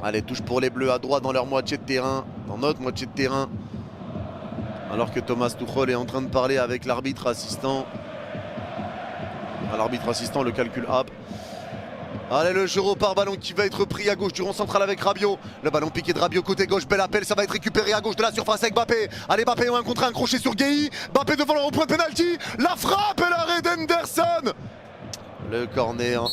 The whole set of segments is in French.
Allez, touche pour les Bleus à droite dans leur moitié de terrain, dans notre moitié de terrain. Alors que Thomas Tuchel est en train de parler avec l'arbitre assistant. L'arbitre assistant, le calcul up. Allez, le jeu repart, ballon qui va être pris à gauche du rond central avec Rabiot. Le ballon piqué de Rabiot côté gauche, bel appel, ça va être récupéré à gauche de la surface avec Mbappé. Allez, Mbappé, un contre un crochet sur Gueye. Mbappé devant le point de pénalty. La frappe et l'arrêt d'Henderson. Le corner.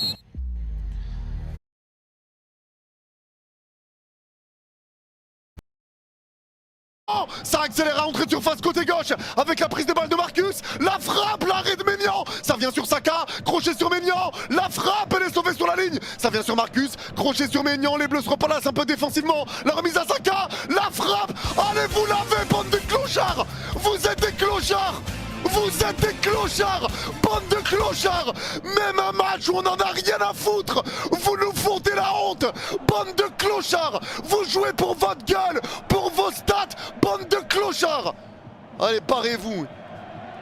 Ça accélère à entrée de surface côté gauche avec la prise de balle de Marcus. La frappe, l'arrêt de Maignan. Ça vient sur Saka, crochet sur Maignan. La frappe, elle est sauvée sur la ligne. Ça vient sur Marcus, crochet sur Maignan. Les Bleus se replacent un peu défensivement. La remise à Saka, la frappe. Allez, vous l'avez, bande de clochards. Vous êtes des clochards. Vous êtes des clochards, bande de clochards. Même un match où on n'en a rien à foutre, vous nous foutez la honte. Bande de clochards, vous jouez pour votre gueule, pour vos stats, bande de clochards. Allez, parez-vous,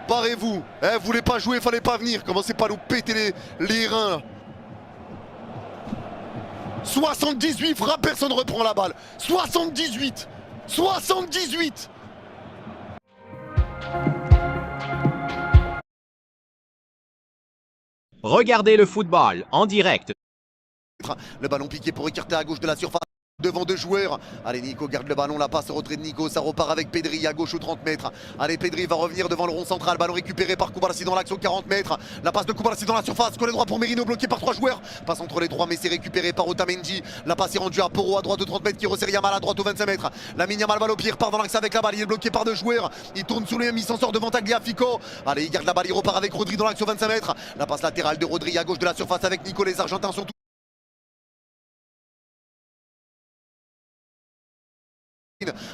parez-vous. Vous voulez pas jouer, fallait pas venir. Commencez pas à nous péter les reins là. 78 frappes, personne reprend la balle. 78. Regardez le football en direct. Le ballon piqué pour écarter à gauche de la surface. Devant deux joueurs. Allez, Nico garde le ballon, la passe au retrait de Nico, ça repart avec Pedri à gauche aux 30 mètres. Allez, Pedri va revenir devant le rond central, ballon récupéré par Koubarsi dans l'axe aux 40 mètres. La passe de Koubarsi dans la surface, côté droit pour Merino, bloqué par trois joueurs. Passe entre les trois, mais c'est récupéré par Otamendi. La passe est rendue à Porro à droite aux 30 mètres qui resserre Yamal à droite aux 25 mètres. Lamine Yamal va au pied, part dans l'axe avec la balle, il est bloqué par deux joueurs. Il tourne sous lui, il s'en sort devant Tagliafico. Allez, il garde la balle, il repart avec Rodri dans l'axe aux 25 mètres. La passe latérale de Rodri à gauche de la surface avec Nico, les Argentins sont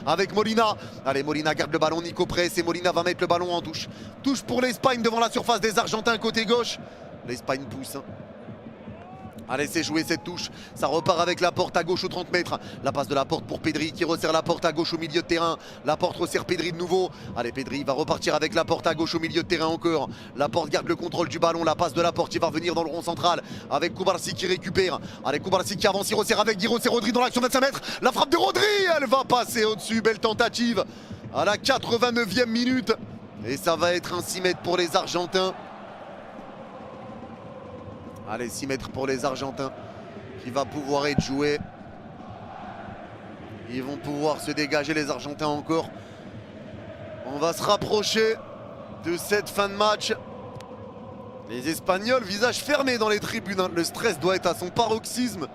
avec Molina. Allez, Molina garde le ballon, Nico presse et Molina va mettre le ballon en touche. Touche pour l'Espagne devant la surface des Argentins côté gauche. L'Espagne pousse. Allez, c'est joué cette touche. Ça repart avec la porte à gauche aux 30 mètres. La passe de la porte pour Pedri qui resserre la porte à gauche au milieu de terrain. La porte resserre Pedri de nouveau. Allez, Pedri va repartir avec la porte à gauche au milieu de terrain encore. La porte garde le contrôle du ballon. La passe de la porte, il va revenir dans le rond central avec Koubarsi qui récupère. Allez, Koubarsi qui avance, il resserre avec Giroud, c'est Rodri dans l'action 25 mètres. La frappe de Rodri, elle va passer au-dessus. Belle tentative à la 89e minute. Et ça va être un 6 mètres pour les Argentins. Allez, 6 mètres pour les Argentins qui va pouvoir être joué. Ils vont pouvoir se dégager les Argentins encore. On va se rapprocher de cette fin de match. Les Espagnols, visage fermé dans les tribunes. Le stress doit être à son paroxysme.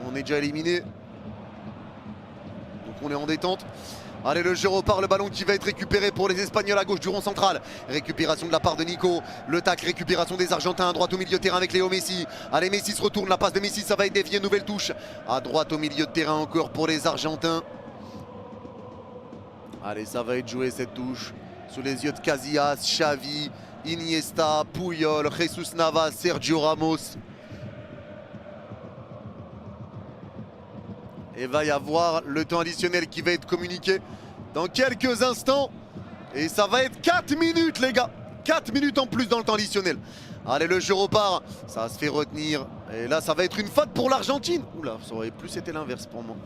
On est déjà éliminé. Donc on est en détente. Allez, le jeu repart, le ballon qui va être récupéré pour les Espagnols à gauche du rond central. Récupération de la part de Nico. Le tac, récupération des Argentins à droite au milieu de terrain avec Léo Messi. Allez, Messi se retourne, la passe de Messi, ça va être dévié, nouvelle touche. À droite au milieu de terrain encore pour les Argentins. Allez, ça va être joué cette touche. Sous les yeux de Casillas, Xavi, Iniesta, Puyol, Jesus Navas, Sergio Ramos. Et va y avoir le temps additionnel qui va être communiqué dans quelques instants. Et ça va être 4 minutes les gars. 4 minutes en plus dans le temps additionnel. Allez, le jeu repart. Ça se fait retenir. Et là, ça va être une faute pour l'Argentine. Oula, ça aurait plus été l'inverse pour moi.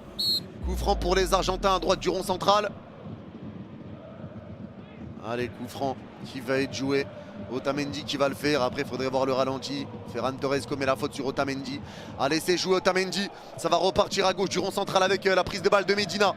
Coup franc pour les Argentins à droite du rond central. Allez, coup franc qui va être joué. Otamendi qui va le faire, après il faudrait voir le ralenti. Ferran Torres commet la faute sur Otamendi. Allez, c'est joué Otamendi. Ça va repartir à gauche du rond central avec la prise de balle de Medina.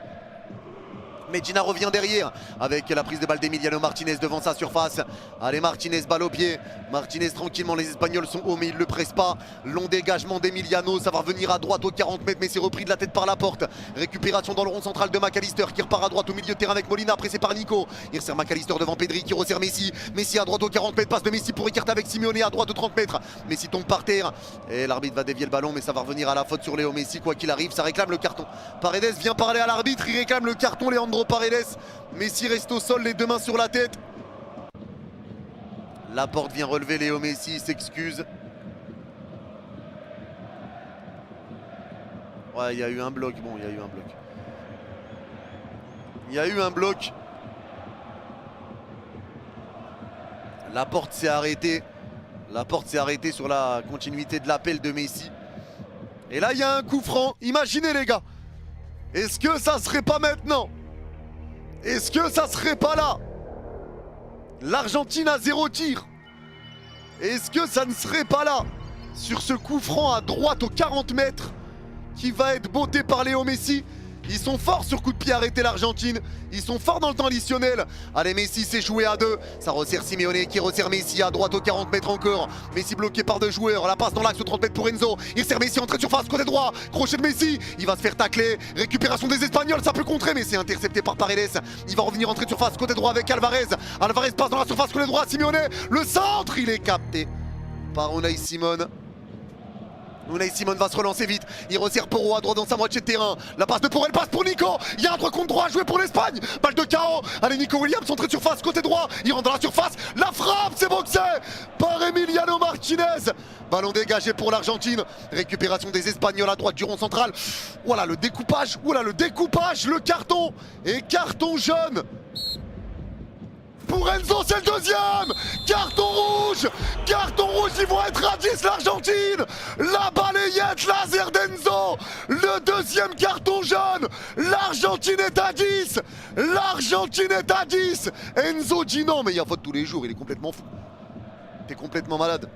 Medina revient derrière avec la prise de balle d'Emiliano Martinez devant sa surface. Allez, Martinez, balle au pied. Martinez tranquillement, les Espagnols sont hauts mais ils ne le pressent pas. Long dégagement d'Emiliano, ça va revenir à droite aux 40 mètres mais c'est repris de la tête par la porte. Récupération dans le rond central de McAllister qui repart à droite au milieu de terrain avec Molina, pressé par Nico. Il resserre McAllister devant Pedri qui resserre Messi. Messi à droite aux 40 mètres, passe de Messi pour écarter avec Simeone à droite aux 30 mètres. Messi tombe par terre et l'arbitre va dévier le ballon mais ça va revenir à la faute sur Léo Messi. Quoi qu'il arrive, ça réclame le carton. Paredes vient parler à l'arbitre, il réclame le carton, Leandro Paredes. Messi reste au sol, les deux mains sur la tête. Laporte vient relever Léo Messi, il s'excuse. Ouais, il y a eu un bloc. Bon, il y a eu un bloc. Il y a eu un bloc. Laporte s'est arrêté. Laporte s'est arrêté sur la continuité de l'appel de Messi. Et Et là, il y a un coup franc. Imaginez, les gars. Est-ce que ça serait pas maintenant? Est-ce que ça serait pas là? L'Argentine a 0 tir. Est-ce que ça ne serait pas là? Sur ce coup franc à droite aux 40 mètres qui va être botté par Léo Messi. Ils sont forts sur coup de pied arrêter l'Argentine. Ils sont forts dans le temps additionnel. Allez, Messi s'est joué à 2. Ça resserre Simeone qui resserre Messi à droite aux 40 mètres encore. Messi bloqué par 2 joueurs. La passe dans l'axe aux 30 mètres pour Enzo. Il sert Messi entrée de surface côté droit. Crochet de Messi. Il va se faire tacler. Récupération des Espagnols. Ça peut contrer, mais c'est intercepté par Paredes. Il va revenir entrée de surface côté droit avec Alvarez. Alvarez passe dans la surface côté droit. Simeone. Le centre, il est capté par Unai Simon. Unai Simon va se relancer vite. Il resserre Porro à droite dans sa moitié de terrain. La passe de Porro, elle passe pour Nico. Il y a un 3 contre 3 à jouer pour l'Espagne. Balle de KO. Allez, Nico Williams, entrée de surface, côté droit. Il rentre dans la surface. La frappe, c'est boxé par Emiliano Martinez. Ballon dégagé pour l'Argentine. Récupération des Espagnols à droite du rond central. Voilà le découpage. Voilà le découpage. Le carton. Et carton jaune. Pour Enzo, c'est le deuxième. Carton rouge. Carton rouge, ils vont être à 10 l'Argentine. La balayette laser d'Enzo. Le deuxième carton jaune. L'Argentine est à 10. L'Argentine est à 10. Enzo dit non, mais il y a faute tous les jours, il est complètement fou. T'es complètement malade.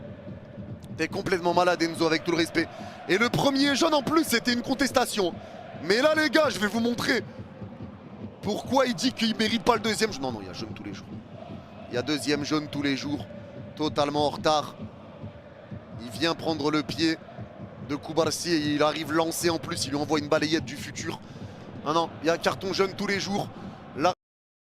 T'es complètement malade, Enzo, avec tout le respect. Et le premier jaune en plus, c'était une contestation. Mais là, les gars, je vais vous montrer pourquoi il dit qu'il mérite pas le deuxième. Non, il y a jaune tous les jours. Il y a deuxième jaune tous les jours. Totalement en retard. Il vient prendre le pied de Koubarsi et il arrive lancé en plus. Il lui envoie une balayette du futur. Non, il y a carton jaune tous les jours.